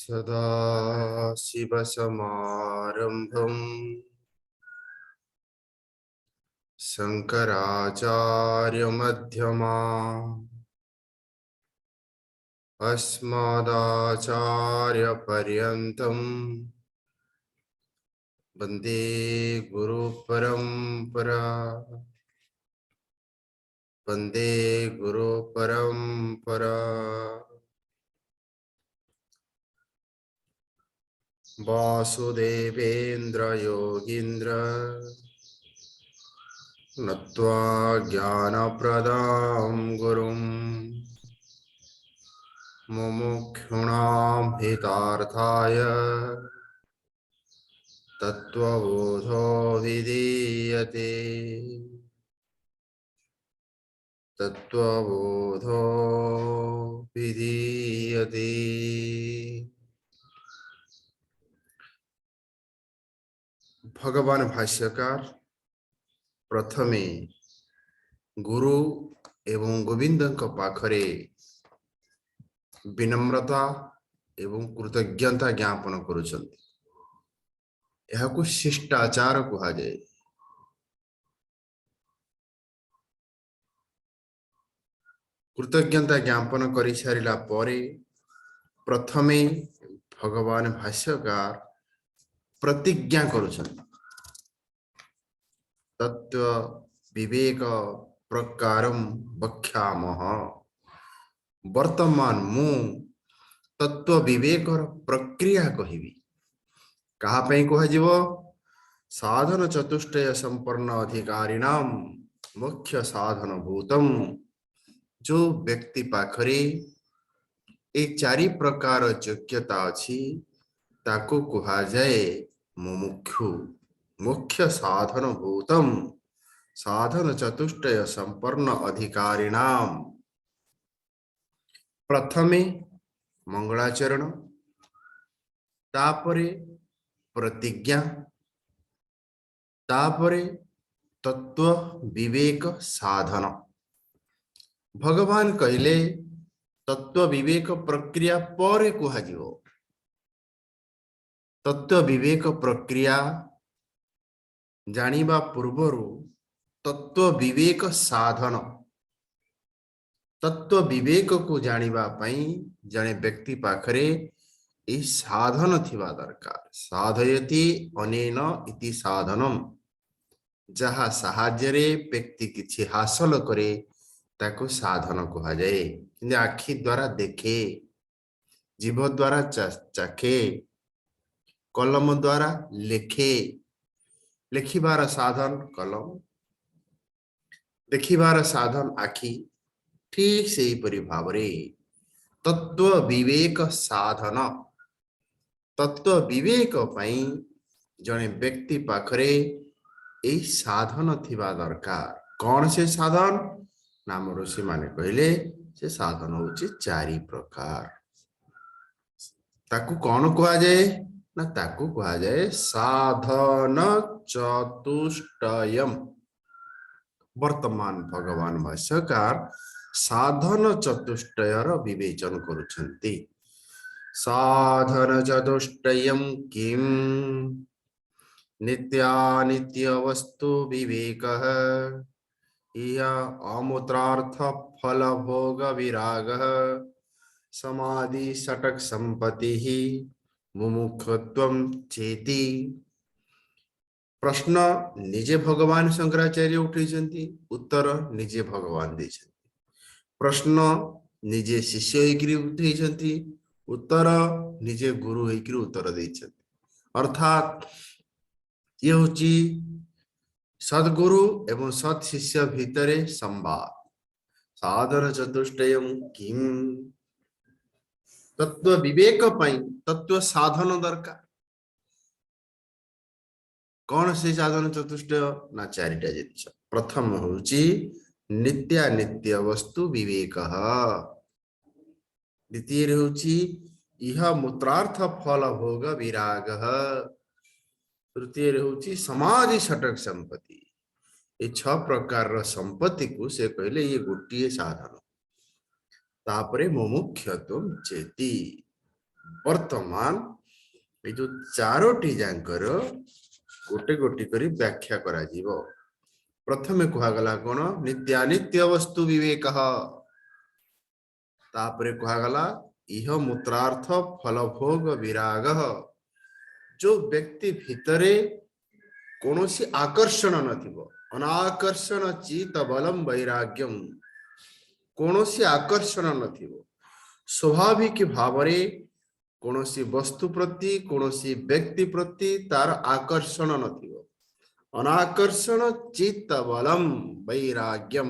सदाशिवसमारम्भम् शङ्कराचार्यमध्यमाम् अस्मदाचार्यपर्यन्तम् वन्दे गुरुपरम्परा। वन्दे गुरुपरम्परा। वासुदेवेन्द्र योगीन्द्र नत्वा ज्ञानप्रदां गुरुं मुमुक्षूणां हितार्थाय तत्त्वबोधो विधीयते। तत्त्वबोधो विधीयते। भगवान भाष्यकार प्रथमे गुरु एवं गोविंद पाखरे विनम्रता एवं कृतज्ञता ज्ञापन करुछन्ति। यहाकु शिष्टाचार कहा जाए। कृतज्ञता ज्ञापन करि सारिला परे प्रथमे भगवान भाष्यकार प्रतिज्ञा करुछन्ति। तत्व विवेक प्रकारम वक्ष्यामः। वर्तमान मु तत्व विवेक प्रक्रिया कहिबी। कहा पई कह जीवो साधन चतुष्टय संपन्न अधिकारिणाम मुख्य साधन भूतम। जो व्यक्ति पाखरे ए चारि प्रकार योग्यता अछि ताको कहा जाए मुमुक्षु। मुख्य साधन भूतम साधन चतुष्टय संपन्न अधिकारिणाम। प्रथमे मंगलाचरण, तापरे प्रतिज्ञा, तापरे तत्व विवेक साधन। भगवान कहले तत्व विवेक प्रक्रिया पर कह जीवो। तत्व विवेक प्रक्रिया जानिबा पूर्वरु तत्व विवेक साधन। तत्व विवेक को जानिबा पई जने व्यक्ति पाखरे ए साधन थिबा दरकार। साधयति अनेन इति साधनम। जहा साहाय्यरे व्यक्ति किछि हासिल करे ताको साधन कहा जाए। कि आखि द्वारा देखे, जीभ द्वारा चाखे, कलम द्वारा लेखे। लेखिबार साधन कलम, देखिबार साधन आखि। ठीक से ही परि भावरे तत्व विवेक साधन। तत्व विवेक पई जने व्यक्ति पाखरे ए साधन थिबा दरकार। कौन से साधन? नाम ऋषि माने कहले से साधन होची चारि प्रकार। ताकू कौन कहा जाए ना? ताकू कहा जाए साधन चतुष्टयम। वर्तमान भगवान भाष्यकार साधन चतुष्टयर विवेचन करुछन्ति। साधन चतुष्टयम किम? नित्यानित्य वस्तु विवेकः, इह अमूत्रार्थ फल भोग विरागः, समाधि षटक संपत्ति मुमुक्षुत्वम चेति। प्रश्न निजे भगवान शंकराचार्य उठैछन्ति, उत्तर निजे भगवान दैछन्ति। प्रश्न निजे शिष्य होइकरी उठैछन्ति, उत्तर निजे गुरु होइकरी उत्तर दैछन्ति। अर्थात ये होची सद्गुरु एवं सत शिष्य भितरे संवाद। साधन चतुष्टयम किम? तत्व विवेक पई तत्व साधन दरकार। कौन से साधन चतुष्टय ना? चारिटा जिनिस। प्रथम होची नित्यानित्य वस्तु विवेक। द्वितीय होची इह मूत्रार्थ फल भोग विराग। तृतीय होची समाधि षटक संपत्ति। ये 6 प्रकार संपत्ति को से कहले ये गोटिए साधन। तापरे मुमुक्षुत्वम चेति। वर्तमान ये जो चारोटी जांकर गोटे गोटे करी व्याख्या करा जीवो। प्रथमे कहगला कौन नित्यानित्य वस्तु विवेक, तापरे कहगला इह मूत्रार्थ फल भोग विराग। जो व्यक्ति भितरे कौन सी आकर्षण नथिबो, अनाकर्षण चित बलम वैराग्यम, कौन सी आकर्षण नथिबो, स्वाभाविक भावरे कौन सी वस्तु प्रति कौन सी व्यक्ति प्रति तार आकर्षण नथिबो, अनाकर्षण चित्त बलम वैराग्यम।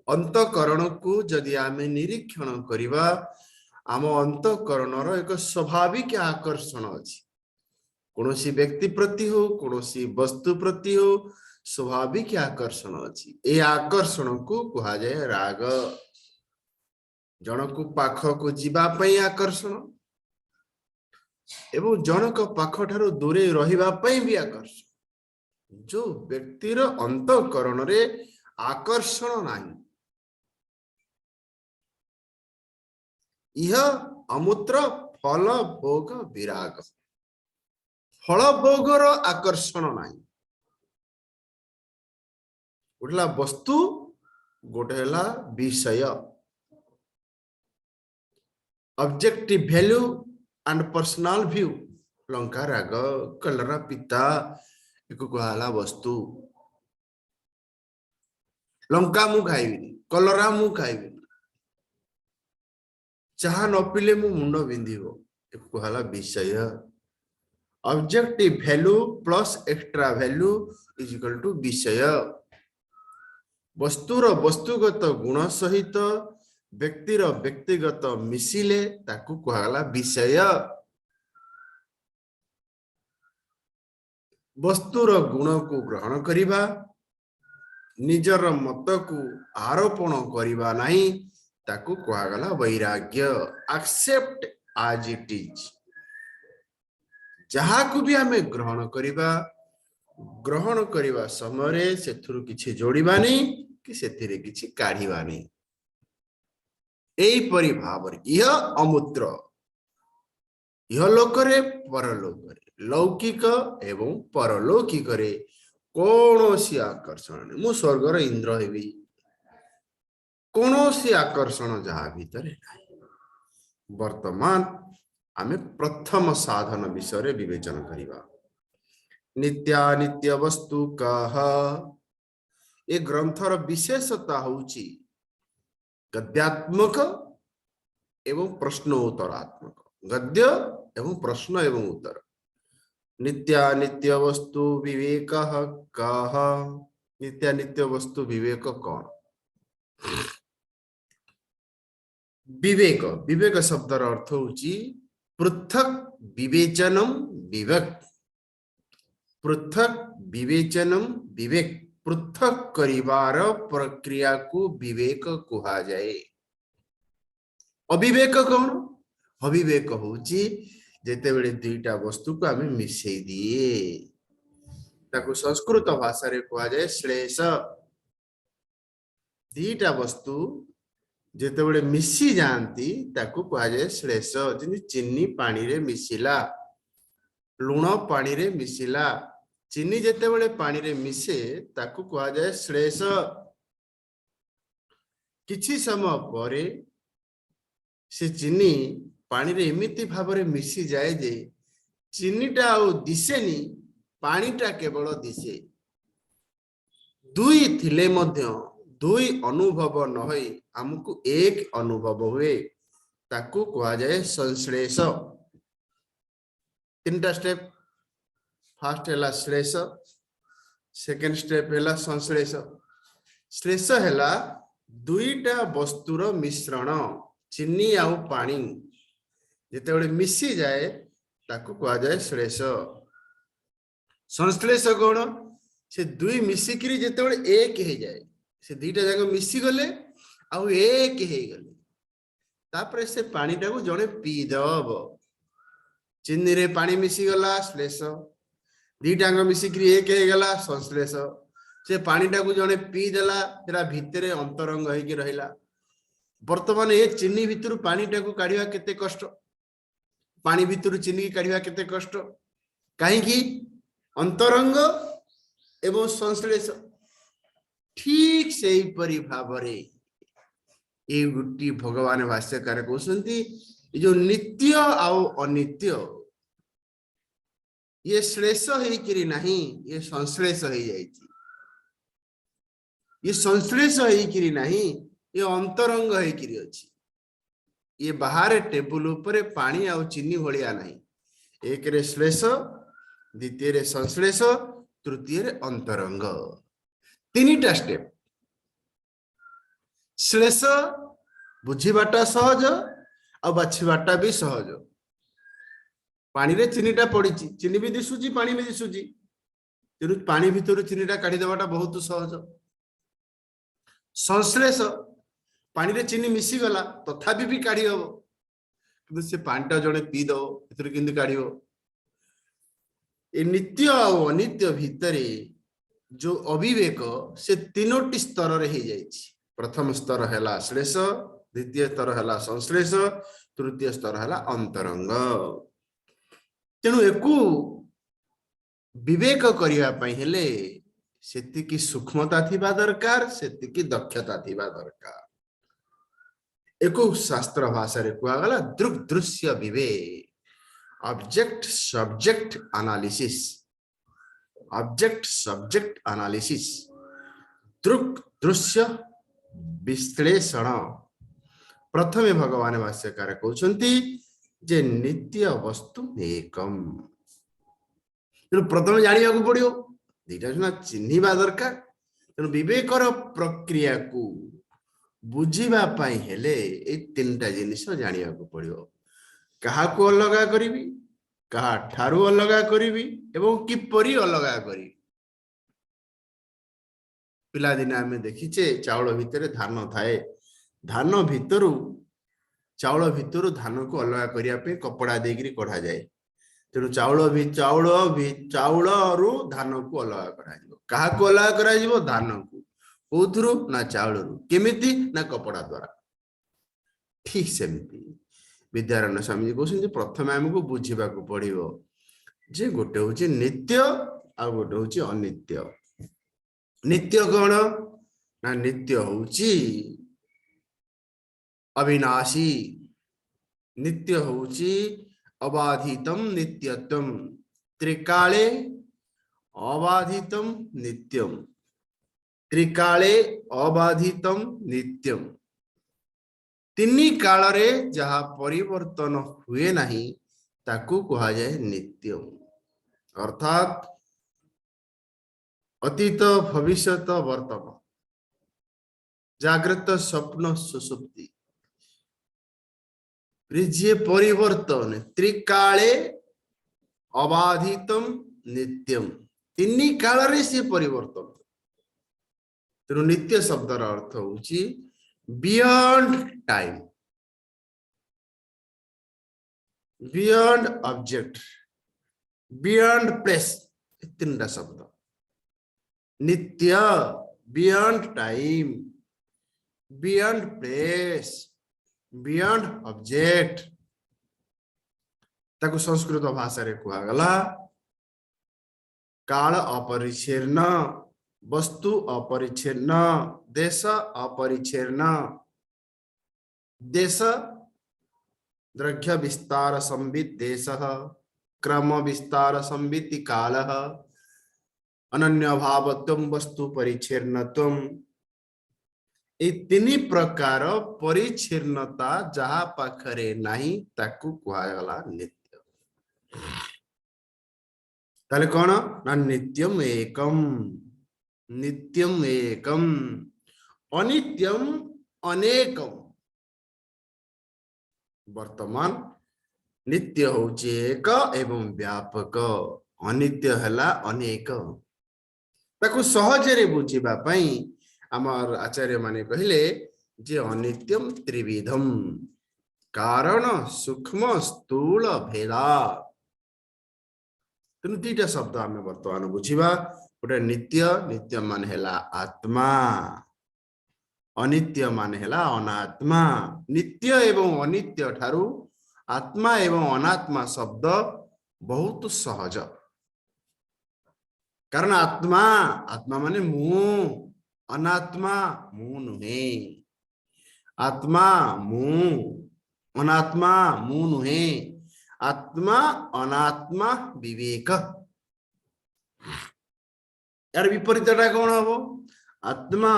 अंतकरण को जदि आमे निरीक्षण करिबा, आम अंतकरणर एक स्वाभाविक आकर्षण अछि। कौनसी व्यक्ति प्रति हो कौनसी वस्तु प्रति हो स्वाभाविक आकर्षण अछि। ए आकर्षण को कहा जाए राग। जनक पाख को जीवा पई आकर्षण एवं जनक पाख ठारो दूरे रहिबा पई भी आकर्षण। जो व्यक्तिर अंतकरण रे आकर्षण नाही, यह अमूत्र फल भोग विराग, फल भोगर आकर्षण नाही। गोटेला वस्तु गोटेला विषय, objective value and personal view. Lanka राग कलरा पिता एक कहला वस्तु। लंका मु खाइबिनी, कलरा मु खाइबिनी, चाहा न पीले मु मुंड बिंधिबो, एक कहला विषय। Objective value plus extra value is equal to विषय। वस्तुर वस्तुगत गुण सहित व्यक्तिर व्यक्तिगत मिसिले ताकू कहला विषय। वस्तुर गुण को ग्रहण करिबा, निजर मत को आरोपण करिबा नहीं, ताकू कहला वैराग्य। Except as it is. जहा को भी हमें ग्रहण करिबा, ग्रहण करिबा समय सेथुरु किछि जोड़िबानी कि सेथिरे किछि काढिबानी। एई परि भावरे यह अमूत्र, यह लोकरे परलोकरे, लौकिक एवं परलौकिक रे कौनसी आकर्षण मु स्वर्गर इंद्र हेबी, कौनसी आकर्षण जहा भीतरे नाही। वर्तमान आमे प्रथम साधन विषय विवेचन करिबा। नित्यानित्य वस्तु कह। ए ग्रंथर विशेषता होउची गद्यात्मक एवं प्रश्नोत्तरात्मक। गद्य एवं प्रश्न एवं उत्तर। नित्यानित्य वस्तु विवेक कह। नित्यानित्य वस्तु विवेक कौन? विवेक, विवेक शब्दर अर्थ होउची पृथक विवेचनम विवेक। पृथक विवेचनम विवेक, पृथक करिवार प्रक्रिया को विवेक कहा जाए। अविवेक कौन? अविवेक होउची जेते बेले दुईटा वस्तु को आमे मिसई दिए, ताको संस्कृत भाषा रे कहा जाए श्लेष। दुईटा वस्तु जेते बेले मिसी जानती ताको कहा जाए श्लेष। जिनि चीनी पानी रे मिसिला, लुण पानी रे मिसिला, चीनी जेते बेले पानी रे मिसे ताको कहा जाए श्लेष। किछि समय परे से चीनी पानी रे एमिति भावरे मिसी जाए जे चीनीटा आउ दिसेनी, पानीटा केवल दिसे। दुई थिले मध्य दुई अनुभव न होई हमको एक अनुभव हुए, ताकू कहा जाए संश्लेष। तीनटा स्टेप। फर्स्ट हैला श्लेष, सेकंड स्टेप हैला संश्लेष। श्लेष हैला दुईटा वस्तुर मिश्रण, चीनी आउ पानी जेते बेले मिसी जाए ताकू कहा जाए श्लेष। संश्लेष कौन? से दुई मिसिकरी जेते बेले एक हे जाए, से दुईटा जाक मिसी गले आउ एक हे गले, तापरे से पानीटा को जणे पी दब। चीनी रे पानी मिसी गला श्लेष, दुईटा मिसिकरी एक हे गला संश्लेष। से पानीटा को जणे पी देला, तेरा भितरे अंतरंग होई कि रहिला। वर्तमान ये चिन्नी भितर पानी टाकू काढ़ा केते कष्ट पानी भितर चिन्नी काढ़ा केते कष्ट कहीं अंतरंग एवं संश्लेष ठीक से परी भाव ये गोटी भगवान भाष्यकार कहते जो नित्य आउ अनित्य ये श्लेष होकरी नहीं ये संश्लेष हो जाइए ये संश्लेष होकरी नहीं ये अंतरंग होकरी अछि ये बाहर टेबुल ऊपर पानी आउ चीनी भलिया नहीं एक रे श्लेष द्वितीय रे संश्लेष तृतीय रे अंतरंग तीनटा स्टेप श्लेष बुझीबाटा सहज आ बाछीबाटा भी सहज पानी रे चीनीटा पड़ी चीनी भी दिशुची पानी भी दिशुची तेणु पानी भितर चीनीटा काढ़ी देवाटा बहुत सहज संश्लेष पानी रे चीनी मिसी गला तथापि भी काढ़ी हबो किंतु से पानीटा जणे पी दो एथरे किंतु काढ़ीबो ए नित्य और अनित्य भितरे जो अविवेक से तीनोटी स्तर रे ही जाइछि प्रथम स्तर हैला श्लेष द्वितीय स्तर हैला संश्लेष तृतीय स्तर हैला अंतरंग तेणु एकु विवेक करिया पई हेले सेतिकी सूक्ष्मता थिबा दरकार सेतिकी दक्षता थिबा दरकार एको शास्त्र भाषा रे कुआ गला दृक दृश्य विवेक ऑब्जेक्ट सब्जेक्ट एनालिसिस दृक दृश्य विश्लेषण प्रथमे भगवान भाष्यकार कहउछंती जे नित्य वस्तु एकम प्रथम जानिया को पड़ियो दीटा सुना चिन्हिबा दरकार तेणु विवेकर प्रक्रिया को बुझीबा पाई हेले ए तीनटा जिनिस जानिया को पड़ियो कहा को अलगा करिवि कहा ठारू अलगा करिवि एवं किपरि अलगा करी पिला दिन आमे देखिचे चावल भितर धान थाए धान भितरु चावल भितरु धान को अलगा करिया पे कपड़ा देगिरी कढ़ा जाए तेणु चाउल रु धान को अलग करा को अलग करा धान को कौथुरु ना चाउल रु केमिति ना कपड़ा द्वारा ठीक सेमती विद्यारण्य स्वामी जी कहते प्रथम आमको बुझा पड़ो जे गोटे हूँ नित्य आ गोटे हूँ अनित्य नित्य कौन ना नित्य हूँ अविनाशी नित्य हूँ अबाधितम नित्यत्वम त्रिकाले अबाधितम नित्यम त्रिकाले अबाधितम नित्यम तीन काल रे जहा परिवर्तन हुए नहीं ताकू कहा जाए नित्यम अर्थात अतीत भविष्यत वर्तमान जागृत स्वप्न सुसुप्ति जे परिवर्तन त्रिकाले अबाधितम नित्यम तीन काल रे से परिवर्तन तेणु नित्य शब्दर अर्थ होची beyond time beyond object beyond place तीन शब्द नित्य beyond time beyond place beyond object ताको संस्कृत भाषा रे कुआ गला काल अपरिच्छिन्न वस्तु अपरिच्छिन्न देश अपरिच्छिन्न देश द्रव्य विस्तार संवित देश क्रम विस्तार संवित काल अनन्य भावत्वम वस्तु परिच्छिन्नत्वम ए तीन प्रकार परिच्छिन्नता जहा पाखरे नहीं ताकू कुआगला नित्य ताले कौन ना नित्यम एकम अनित्यम अनेकम वर्तमान नित्य होचे एक एवं व्यापक अनित्य हला अनेक ताकू सहज रे बुझिबा पई आमर आचार्य माने कहले जे अनित्यम त्रिविधम कारण सूक्ष्म स्थूल भेदा तेणु दुईटा शब्द आम बर्तमान बुझा गोटे नित्य नित्य मान है आत्मा अनित्य मान हेला अनात्मा नित्य एवं अनित्य ठारू आत्मा एवं अनात्मा शब्द बहुत सहज कारण आत्मा आत्मा माने मु अनात्मा मु नुहे आत्मा मु अनात्मा मु नुहे आत्मा अनात्मा विवेक यार विपरीतटा कौन हम आत्मा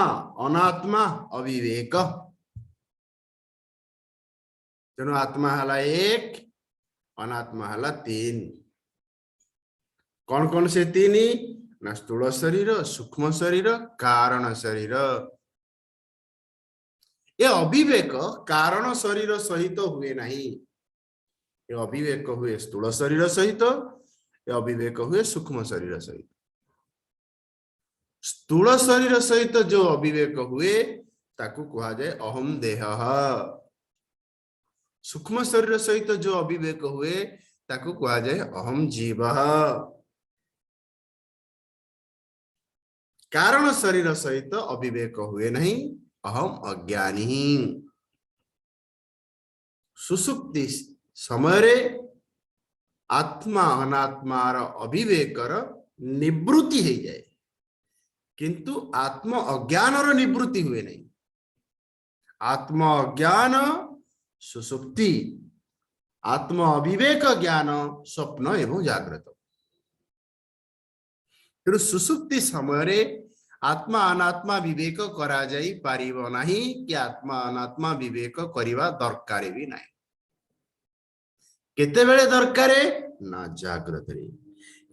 अनात्मा अविवेक तेणु आत्मा हला एक अनात्मा हला तीन कौन कौन से तीन ना स्थूल शरीर सूक्ष्म शरीर कारण शरीर ये अविवेक कारण शरीर सहित हुए नहीं ये अविवेक हुए स्थूल शरीर सहित ये अविवेक हुए सूक्ष्म शरीर सहित स्थूल शरीर सहित जो अविवेक हुए ताकू कहा जाए अहम देह सूक्ष्म शरीर सहित जो अविवेक हुए ताकू कहा जाए अहम जीव कारण शरीर सहित अविवेक हुए नहीं अहम अज्ञानी सुसुप्ति समय रे आत्मा अनात्मार अविवेकर निवृत्ति हो जाए किंतु आत्म अज्ञान निवृत्ति हुए नहीं आत्म अज्ञान सुसुप्ति आत्म अविवेक ज्ञान स्वप्न एवं जागृत तेणु सुसुप्ति समय रे आत्मा अनात्मा विवेक करा जाई पारिबो नहीं कि आत्मा अनात्मा विवेक करिवा दरकार भी नहीं केते बेले दरकार ना जागृत रे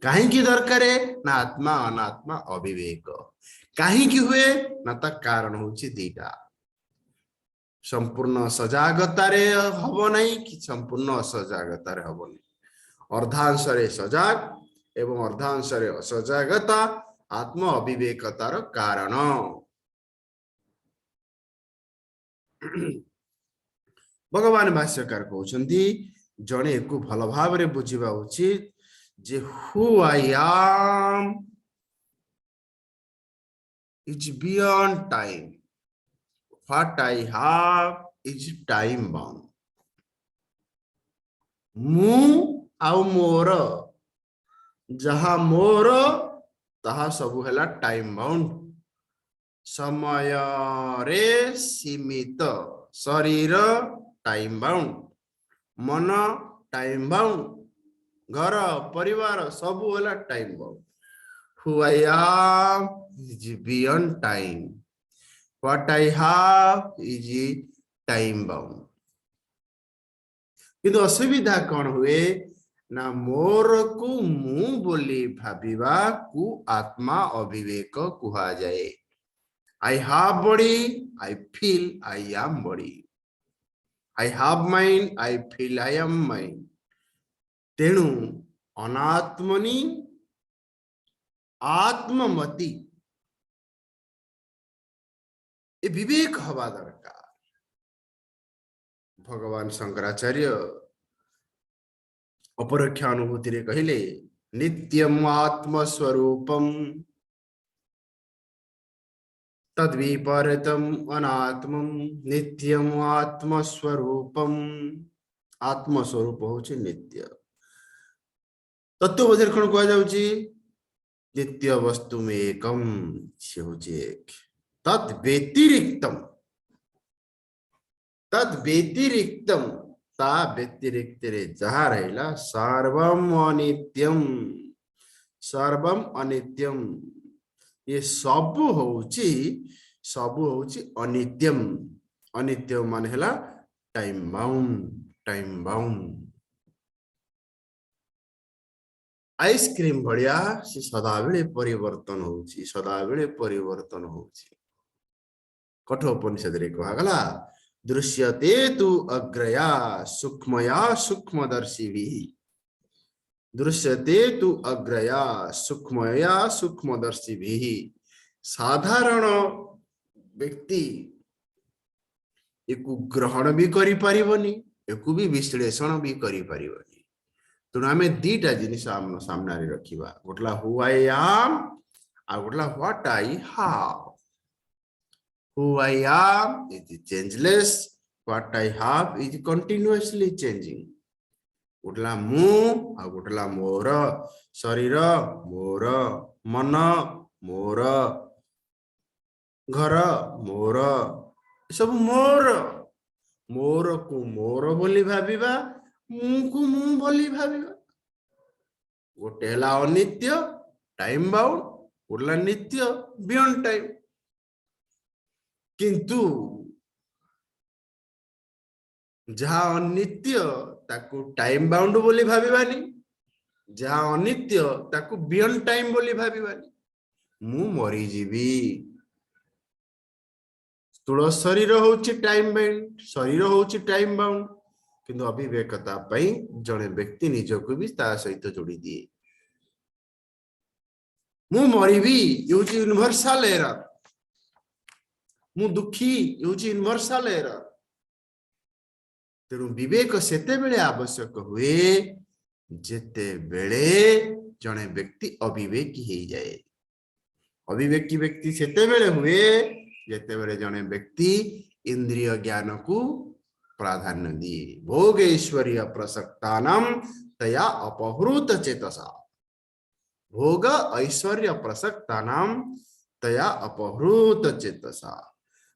कहीं की दरकार ना आत्मा अनात्मा अविवेक कहीं की हुए ना ता कारण होची दीटा संपूर्ण सजागतारे हबो नहीं कि संपूर्ण असजागतारे हबो नहीं अर्धांशरे सजाग एवं अर्धांशरे असजागता आत्म अविवेकतार कारण भगवान भाष्यकार कहउछंती जणे को भल भाव रे बुझिबा उचित जे who I am is beyond time what I have is time bound मु आउ मोर जहा मोर तहा सबु हैला टाइम बाउंड समय रे सीमित शरीर टाइम बाउंड मन टाइम बाउंड घर परिवार सबु हैला time bound who I am is beyond time what I have is time bound किंतु असुविधा कौन हुए ना मोर को मु बोली भाविबा को आत्मा अविवेक कुहा जाए I have body I feel I am body I have mind I feel I am mind तेणु अनात्मनि आत्ममति ए विवेक हवा दरकार भगवान शंकराचार्य अपरक्षा अनुभूति रे कहिले नित्यम आत्मस्वरूपम तद्विपरीतम अनात्मम नित्यम आत्मस्वरूपम आत्मस्वरूप होछि नित्य तत्वबोधर कोन कह जाउची नित्य वस्तु में एकम से होछि एक तद व्यतिरिक्तम ता व्यतिरिक्त रे जहा रहला सर्वम अनित्यम ये सब होची अनित्यम अनित्य मान हैला टाइम बाउंड आइसक्रीम भड़िया से सदाबेले परिवर्तन होची कठोपनिषद रे कहा गला दृश्यते तु अग्रया सूक्ष्मया सूक्ष्मदर्शिभिः दृश्यते तु अग्रया सूक्ष्मया सूक्ष्मदर्शिभिः साधारण व्यक्ति एकु ग्रहण भी करि परिबनी एकु भी विश्लेषण भी करि परिबनी तेणु आमे दीटा जिनिस आमनो सामने रे रखिबा गोटला हु आई एम आ गोटला what I have Who I am is changeless. What I have is continuously changing. उठला मु आ उठला मोर शरीर मोर मन मोर घर मोर सब मोर मोर को मोर बोली भाविबा मु को मु बोली भाविबा गोटे हला अनित्य टाइम बाउंड उठला नित्य बियॉन्ड टाइम किंतु जहा अनित्य ताकू टाइम बाउंड बोली भाविबानी जहा अनित्य ताकू बियॉन्ड टाइम बोली भाविबानी मु मरी जीवी स्थूल शरीर होची टाइम बाउंड शरीर होची टाइम बाउंड किंतु अविवेकता पई जने व्यक्ति निजको भी ता सहित जोड़ी दिए मु मरीबी यूची यूनिवर्सल एरर मु दुखी यूची यूनिवर्सल एरर तेणु विवेक सेते बेले आवश्यक हुए जेते बेले जने व्यक्ति अविवेकी हो जाए अविवेकी व्यक्ति सेते बेले हुए जेते बेले जने व्यक्ति इंद्रिय ज्ञान को प्राधान्य दिए भोग ऐश्वर्य प्रसक्तानां तया अपहृत चेतसा भोग ऐश्वर्य प्रसक्तानां तया अपहृत चेतसा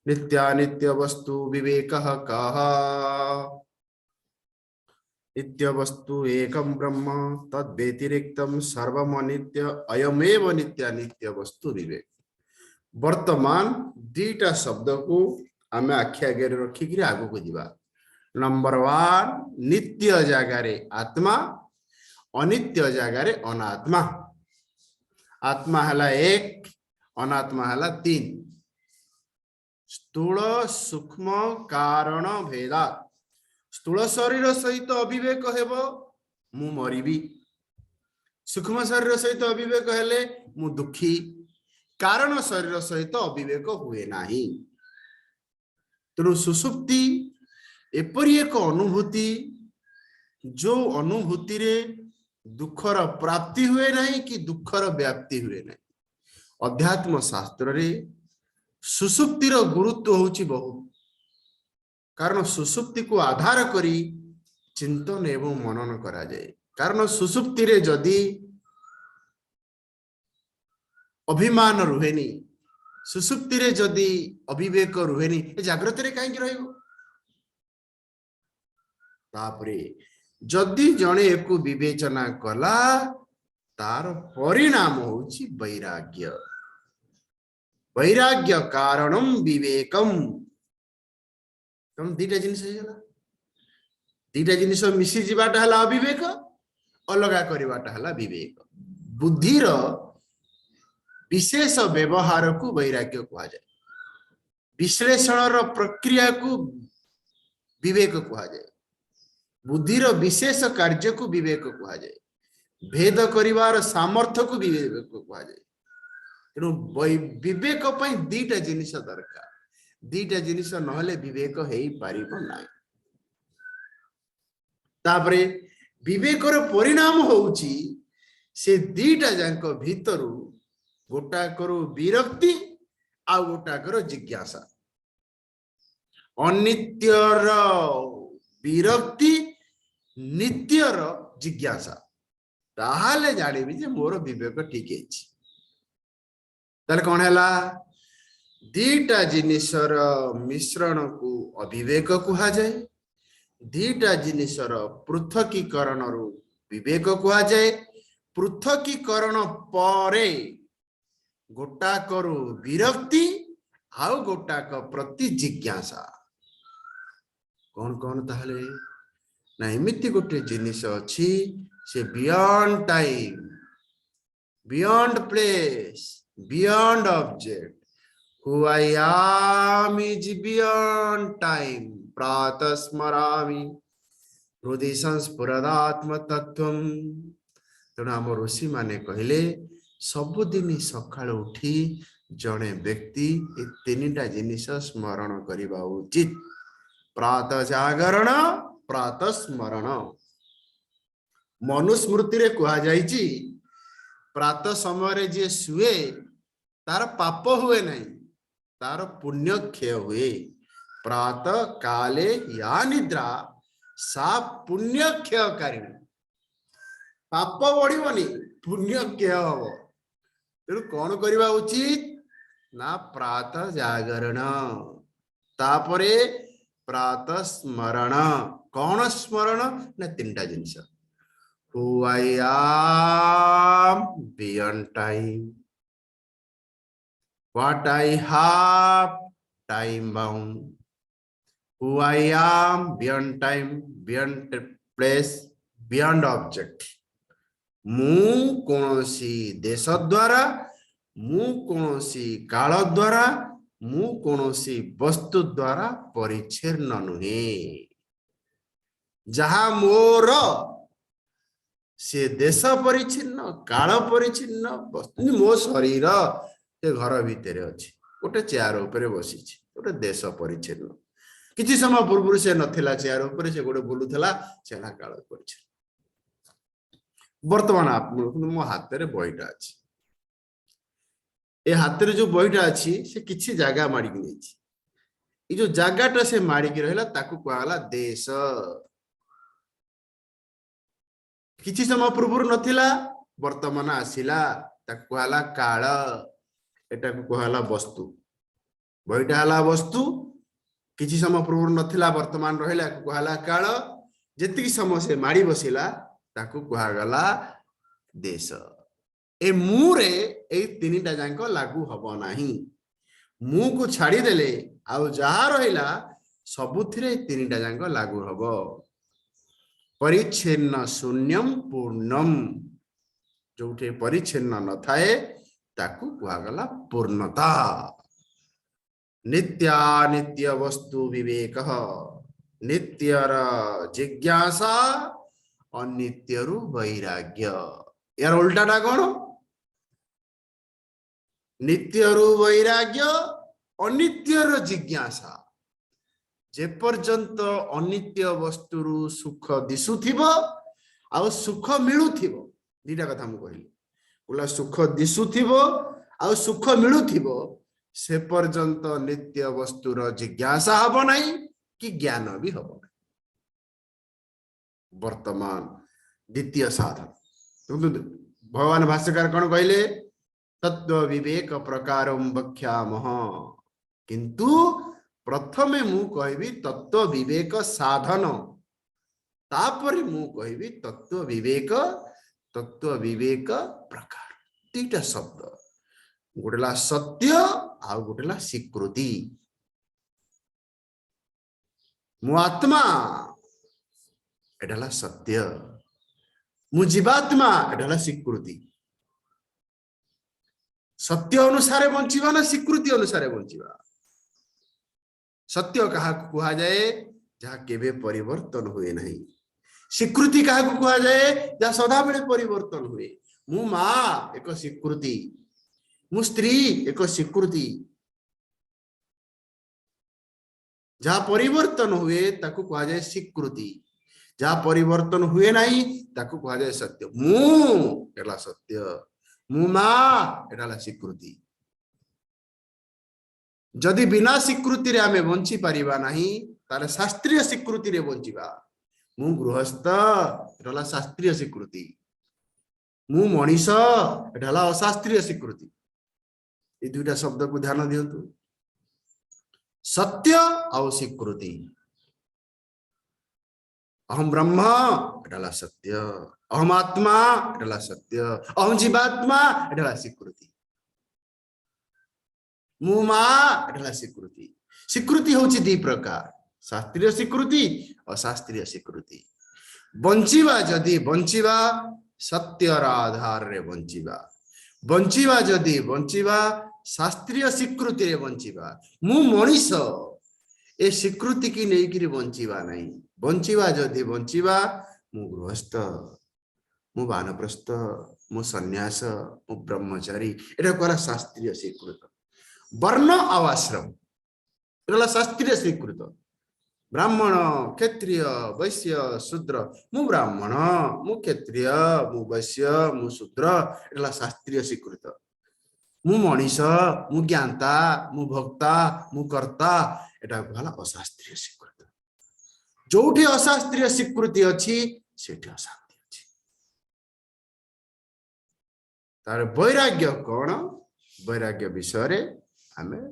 नित्यानित्य वस्तु विवेकः कः नित्य वस्तु एकं ब्रह्म तद् व्यतिरिक्तं सर्वम् अनित्य अयमेव नित्यानित्य वस्तु विवेक वर्तमान दीटा शब्द को आमे आखि आगे रखिक आगु को दिबा नंबर 1 नित्य जगारे आत्मा अनित्य जगारे अनात्मा आत्मा हला 1 अनात्मा हला 3 स्थूल सूक्ष्म कारण भेदा स्थूल शरीर सहित अविवेक हेबो मु मरिबी सूक्ष्म शरीर सहित अविवेक हेले मु दुखी कारण शरीर सहित अविवेक हुए नाही तेणु सुसुप्ति एपरी एक अनुभूति जो अनुभूति रे दुखर प्राप्ति हुए नहीं कि दुखर व्याप्ति हुए नहीं अध्यात्म शास्त्र रे सुसुप्तिर गुरुत्व होची बहुत कारण सुसुप्ति को आधार करी चिंतन एवं मनन करा जाए कारण सुसुप्ति रे जदि अभिमान रुहेनी सुसुप्ति रे जदि अविवेक रुहेनी जागृत रे काहे रहइबो तापरे जदि जणे एको विवेचना कला तार परिणाम होची वैराग्य वैराग्य कारणम विवेकम तम दीटा जिनिस हेला दीटा जिनिस मिसी जीवाटा हला अविवेक अलगा करिवाटा हला विवेक बुद्धिर विशेष व्यवहार को वैराग्य कहा जाए विश्लेषण प्रक्रिया को विवेक कहा जाए बुद्धिर विशेष कार्य को विवेक कहा जाए भेद करिवार सामर्थ्य को विवेक कहा जाए तेणु विवेक पई दीटा जिनिस दरकार दीटा जिनिस नहले विवेक हेई पारिबो नाही तापरे विवेकर परिणाम होउची से दीटा जांक भीतरु गोटा करू विरक्ति आ गोटा करो जिज्ञासा अनित्यर विरक्ति नित्यर जिज्ञासा ताहाले जानिबी जे मोर विवेक ठीक अछि ताले कोन हैला दीटा जिनिसर मिश्रण को अविवेक कहा जाए दीटा जिनिसर पृथकीकरण रु विवेक कहा जाए पृथकीकरण परे गोटा करू विरक्ति आउ गोटा का प्रति जिज्ञासा कौन कौन ताहले ना एमिति गोटे जिनिस अछि से beyond time beyond place beyond object who I am is beyond time प्रातः स्मरामि हृदय संस्फुरदात्म तत्वम तेणु आम ऋषि माने कहले सबुदिन सकाळ उठी जने व्यक्ति ए तीनटा जिनिस स्मरण करिबा उचित प्रातः जागरण प्रातः स्मरण मनुस्मृति रे कहा जाइछि प्रातः समय रे जे सुए तार पाप हुए नहीं तार पुण्य क्षय हुए। प्रातः काले या निद्रा सा पुण्य क्षयकारिणी। पाप बढ़िबनी पुण्य क्षय हम। तेणु कौन करवा उचित ना प्रातः जागरण तापरे प्रातः स्मरण। कौन स्मरण ना तीनटा जिनिस who I am beyond time, what I have time bound, who I am beyond time, beyond place, beyond object। मु कोनोसी देश द्वारा मु कोनोसी काल द्वारा मु कोनोसी वस्तु द्वारा परिच्छिन्न नुहे। जहा मोर से देश परिच्छिन्न काल परिच्छिन्न वस्तु मो शरीर ये घर भितर अच्छी गोटे चेयर उपरे बसी गोटे देश परिच्छिन्न। किछि समय पूर्व से नथिला चेयर उपरे से गोटे बुलुथला सेना काल परिच्छिन्न। वर्तमान आप मो हाथ रे बहीटा अछि ए हाथ रे जो बहीटा अछि से किछि जागा माडी के नेछि। ई जो जागाटा से माडी के रहला ताकू कहला देश। किछि समय पूर्व नथिला वर्तमान आसिला ताकू कहला काल। एटा को कहला वस्तु। बहीटा हला वस्तु किछि समय पूर्व नथिला वर्तमान रहला को कहला काल। जेतिकी समय से माडी बसिला ताकू कहगला देश। ए मुरे ए तीनटा जांको लागू हबो नाही। मु को छाड़ी देले आउ जहा रहिला सबुथिरे तीनटा जांको लागू हबो। परिच्छिन्न शून्यम पूर्णम जोठे परिच्छिन्न न थाए ताकू कहगला पूर्णता। नित्यानित्य वस्तु विवेक नित्यर जिज्ञासा अनित्यरु वैराग्य। यार उल्टाटा कौन नित्यरु वैराग्य अनित्यर जिज्ञासा। जे पर्यंत अनित्य वस्तुरु सुख दिसुथिबो आ सुख मिलुथिबो दीटा कथा मु कहली बोला सुख दिसुथिबो आ सुख मिलुथिबो से पर्यंत नित्य वस्तुर जिज्ञासा हबो नाही कि ज्ञान भी हबो नाही। वर्तमान द्वितीय साधन भगवान भाष्यकार कौन कहले तत्व विवेक प्रकारम वक्ष्यामः किंतु प्रथमे मु कहबी तत्व विवेक साधन तापरे मु कहबी तत्व विवेक प्रकार। तीटा शब्द गोटेला सत्य आ गोटेला स्वीकृति। मु आत्मा एटाला सत्य मु जीवात्मा एटाला स्वीकृति। सत्य अनुसार बंचिबा ना स्वीकृति अनुसार बंचिबा। सत्य कहा कुहा जाए जहा केबे परिवर्तन हुए नहीं। स्वीकृति कहा कुहा जाए जहा सदा बेले परिवर्तन हुए। मु मां एक स्वीकृति मु स्त्री एक स्वीकृति। जहा परिवर्तन हुए ताकू कुहा जाए स्वीकृति। जहा परिवर्तन हुए नहीं ताकू कुहा जाए सत्य। मु एला सत्य मु मां एला स्वीकृति। जदि बिना स्वीकृति रे आमे बंची परिबा नाही ताले शास्त्रीय स्वीकृति रे बंचिबा। मु गृहस्थ एला शास्त्रीय स्वीकृति। मु मनीष एला अशास्त्रीय स्वीकृति। ए दुईटा शब्द को ध्यान दियंतु सत्य और स्वीकृति। अहम ब्रह्म एला सत्य अहम आत्मा एला सत्य अहम जीवात्मा एला स्वीकृति। मु मां एला स्वीकृति। स्वीकृति होची दी प्रकार शास्त्रीय स्वीकृति अशास्त्रीय स्वीकृति। बंचिबा जदि बंचिबा सत्यर आधार रे बंचिबा। बंचिबा जदि बंचिबा शास्त्रीय स्वीकृति रे बंचिबा। मु मनीष ए स्वीकृति की नहीं कि बंचिबा नहीं। बंचिबा जदि बंचिबा मु गृहस्थ मु वानप्रस्थ मु सन्यास मु ब्रह्मचारी एटा कोला शास्त्रीय स्वीकृत। वर्ण और आश्रम एटा शास्त्रीय स्वीकृत। ब्राह्मण क्षत्रिय वैश्य शूद्र मु ब्राह्मण मु क्षत्रिय मु वैश्य मु शूद्र एटा शास्त्रीय स्वीकृत। मु मनीष मु ज्ञाता मु भक्ता मु कर्ता एटा कहला अशास्त्रीय स्वीकृति जोठी अशास्त्रीय स्वीकृति अछि सेठी अशांति अछि तार वैराग्य कोन वैराग्य विषय रे हमें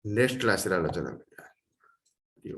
नेक्स्ट क्लास रे आलोचना करिया।